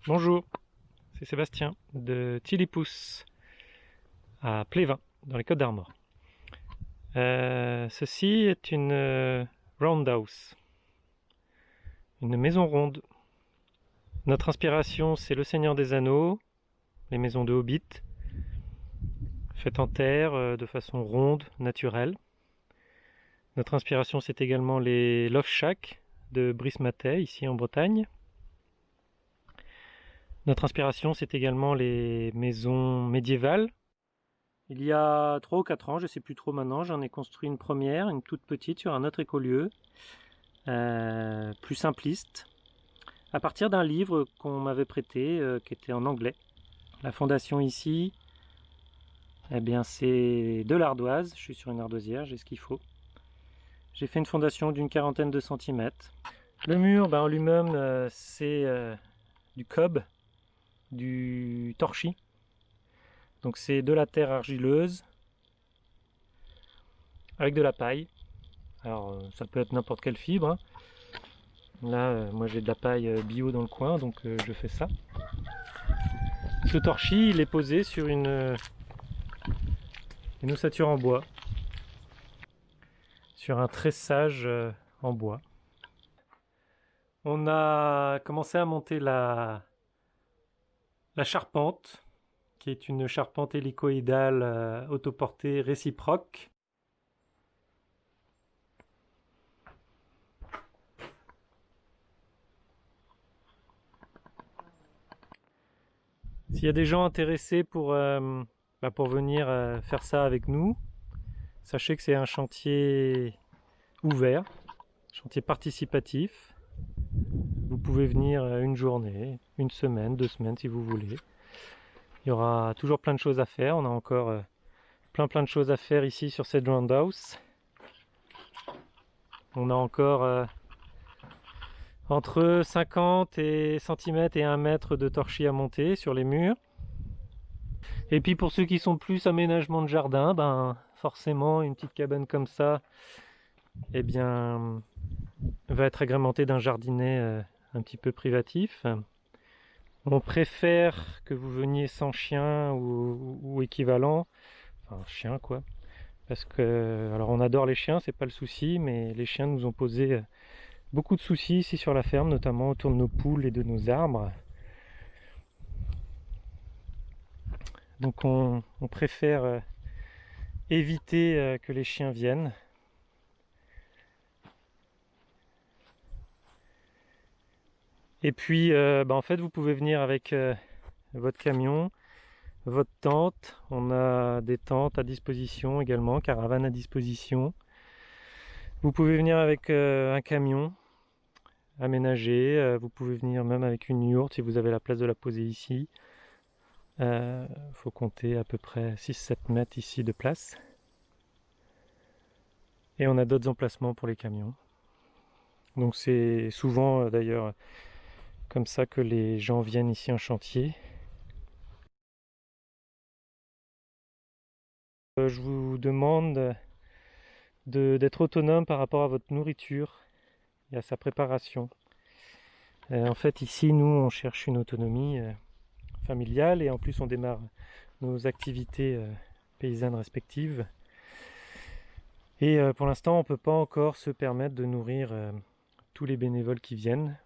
Bonjour, c'est Sébastien de Tillipousse à Plévin, dans les Côtes-d'Armor. Ceci est une roundhouse, une maison ronde. Notre inspiration, c'est Le Seigneur des Anneaux, les maisons de Hobbit, faites en terre de façon ronde, naturelle. Notre inspiration, c'est également les Love Shack de Brice Mattei, ici en Bretagne. Notre inspiration, c'est également les maisons médiévales. Il y a 3 ou 4 ans, je ne sais plus trop maintenant, j'en ai construit une première, une toute petite, sur un autre écolieu, plus simpliste, à partir d'un livre qu'on m'avait prêté, qui était en anglais. La fondation ici, eh bien c'est de l'ardoise, je suis sur une ardoisière, j'ai ce qu'il faut. J'ai fait une fondation d'une 40aine de centimètres. Le mur, en lui-même, c'est du cob, du torchis. Donc c'est de la terre argileuse avec de la paille. Alors ça peut être n'importe quelle fibre, hein. Là, moi j'ai de la paille bio dans le coin, donc je fais ça. Ce torchis, il est posé sur une ossature en bois, sur un tressage en bois. On a commencé à monter la charpente, qui est une charpente hélicoïdale autoportée réciproque. S'il y a des gens intéressés pour venir faire ça avec nous, sachez que c'est un chantier ouvert, chantier participatif. Vous pouvez venir une journée, une semaine, 2 semaines si vous voulez. Il y aura toujours plein de choses à faire. On a encore plein de choses à faire ici sur cette roundhouse. On a encore entre 50 cm et 1 mètre de torchis à monter sur les murs. Et puis pour ceux qui sont plus aménagement de jardin, forcément une petite cabane comme ça, eh bien, va être agrémentée d'un jardinet un petit peu privatif. On préfère que vous veniez sans chien ou équivalent, enfin chien quoi, parce que alors on adore les chiens, c'est pas le souci, mais les chiens nous ont posé beaucoup de soucis ici sur la ferme, notamment autour de nos poules et de nos arbres. Donc on préfère éviter que les chiens viennent. Et puis en fait vous pouvez venir avec votre camion, votre tente. On a des tentes à disposition également, caravanes à disposition. Vous pouvez venir avec un camion aménagé, vous pouvez venir même avec une yourte si vous avez la place de la poser ici. Faut compter à peu près 6-7 mètres ici de place. Et on a d'autres emplacements pour les camions. Donc c'est souvent d'ailleurs comme ça que les gens viennent ici en chantier. Je vous demande d'être autonome par rapport à votre nourriture et à sa préparation. En fait ici nous on cherche une autonomie familiale et en plus on démarre nos activités paysannes respectives. Et pour l'instant on ne peut pas encore se permettre de nourrir tous les bénévoles qui viennent.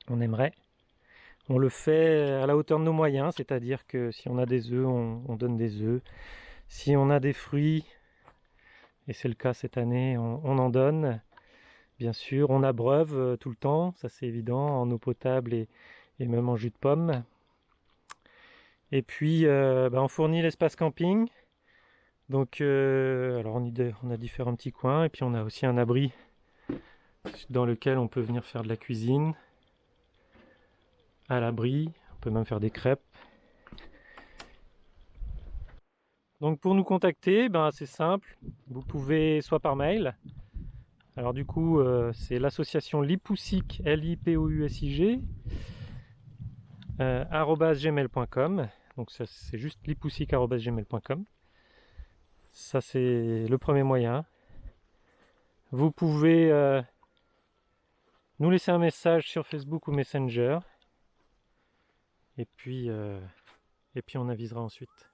On aimerait. On le fait à la hauteur de nos moyens, c'est-à-dire que si on a des œufs, on donne des œufs. Si on a des fruits, et c'est le cas cette année, on en donne. Bien sûr, on abreuve tout le temps, ça c'est évident, en eau potable et même en jus de pomme. Et puis, on fournit l'espace camping. Donc, alors on a différents petits coins, et puis on a aussi un abri dans lequel on peut venir faire de la cuisine à l'abri. On peut même faire des crêpes. Donc pour nous contacter, c'est simple. Vous pouvez soit par mail. Alors du coup, c'est l'association Lipousig, Lipousig, @gmail.com. Donc ça, c'est juste lipousig@gmail.com. Ça c'est le premier moyen. Vous pouvez nous laisser un message sur Facebook ou Messenger. et puis on avisera ensuite.